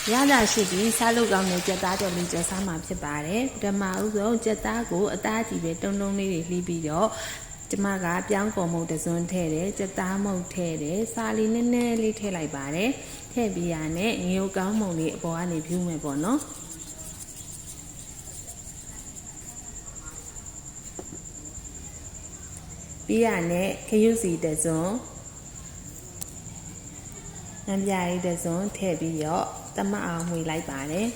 ရတာရှိပြီးစားလို့ကောင်းတဲ့ကြက်သားကြော်လေးကြော်စားမှာဖြစ်ပါတယ်ပထမဦးဆုံးကြက်သားကိုအသားကြီးပဲတုံတုံလေးတွေလှီးပြီးတော့ကျမကပြောင်းကုန်မုတ်တစွန်းထည့်တယ်ကြက်သားမုတ်ထည့်တယ်စားလေးနည်းနည်းလေးထည့်လိုက်ပါတယ်ထည့်ပြီးရနဲ့ငရုတ်ကောင်းမုတ်လေးအပေါ်ကနေဖြူးမယ်ပေါ့နော်ပြီးရနဲ့ခရုစီတစွန်းငပြားလေးတစွန်းထည့်ပြီးတော့တမအောင်မှွေလိုက်ပါတယ်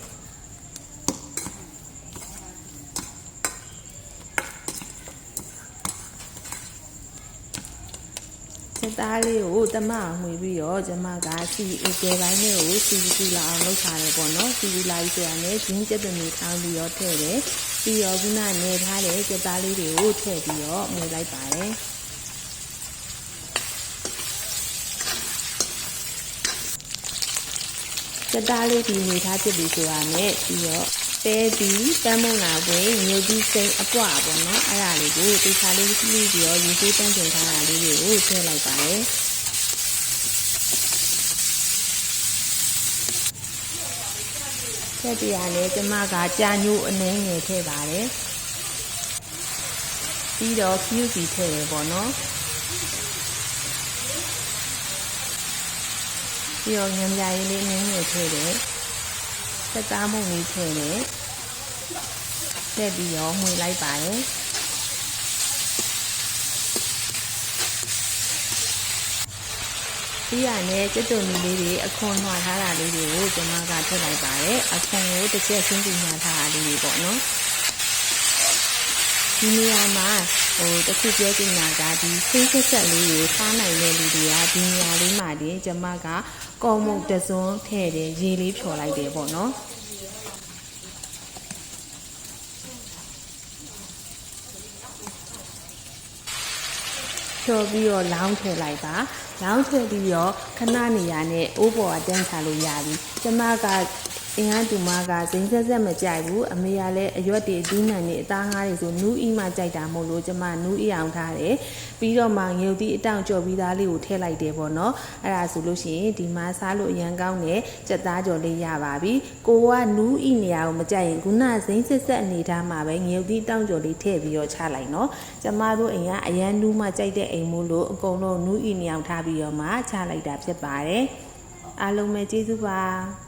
ချက်သားလေးကိုတမအောင်မှွေပြီးတော့ကျမကစီအကယ်ပိုင်းလေးကိုစီလာအောင်လုပ်ထားတယ်ပေါ့နော်စီလာပြီးဆိုရနဲ့ဂျင်းကျက်သွင်းထောင်းပြီးတော့ထည့်တယ်ပြီးတော့ခုနနေထားတဲ့ချက်သားလေးတွေကိုထည့်ပြီးတော့မှွေလိုက်ပါတယ်ကြက်သားလေးဒီနေထားဖြစ်ပြီးဆိုတာနဲ့ပြီးတော့ပဲပြီးတမ်းမုံလာဝင်ညိုပြီးစိမ့်အပွားပေါ့နော်အဲ့ဒါလေးကိုတေချာလေးလှီးပြီးတော့ရေဆေးတန်းကျင်ထားတာလေးတွေကိုထည့်လိုက်ပါတယ်ထည့်ပြရလဲကျမကကြာညိုအနှဲငယ်ထည့်ပါတယ်ပြီးတော့ခရုစီထည့်ရပေါ့နော်ပြီးတော့ငမ်းပြားလေးနည်းနည်းထည့်တယ်စက်သားမုံလေးထည့်တယ်ထည့်ပြီးတော့မှွေလိုက်ပါတယ်ပြီးရနဲ့ကြက်သွန်မီလေးတွေအခွန်နှွာထားတာလေးတွေကိုကျွန်မကထည့်လိုက်ပါတယ်အခွန်ကိုတစ်ချက်ရှင်းပြနှွာထားတာလေးတွေပေါ့နော်ဒီနေရာမှာတခုပြောချင်တာကဒီစိတ်ဆက်လေးကိုစားနိုင်တဲ့လူတွေကဒီနေရာလေးမှာတင်ကျမကကော်မုတ်တစွန်းထည့်တယ်ရေလေးဖြော်လိုက်တယ်ပေါ့နော်ဖြော်ပြီးတော့လောင်းထည့်လိုက်ပါလောင်းထည့်ပြီးတော့ခဏနေရနဲ့အိုးပေါ်ကတန်းချလို့ရပြီကျမကအင်အားတူမကစိမ့်ဆက်မကြိုက်ဘူးအမေကလည်းအရွက်တွေအသီးနှံတွေအသားငါးတွေဆိုနူးအီမှကြိုက်တာမို့လို့ကျမနူးအီအောင်ထားတယ်ပြီးတော့မှငရုတ်သီးအတောင်ကြော်ပြီးသားလေးကိုထည့်လိုက်တယ်ပေါ့နော်အဲ့ဒါဆိုလို့ရှိရင်ဒီမှာစားလို့အရန်ကောင်းတဲ့ကြက်သားကြော်လေးရပါပြီကိုကနူးအီနေရာကိုမကြိုက်ရင်ခုနစိမ့်ဆက်အနေထားမှာပဲငရုတ်သီးအတောင်ကြော်လေးထည့်ပြီးတော့ချလိုက်နော်ကျမတို့အိမ်ကအရန်နူးမှကြိုက်တဲ့အိမ်မို့လို့အကုန်လုံးနူးအီနေအောင်ထားပြီးတော့မှချလိုက်တာဖြစ်ပါတယ်အားလုံးပဲကျေးဇူးပါ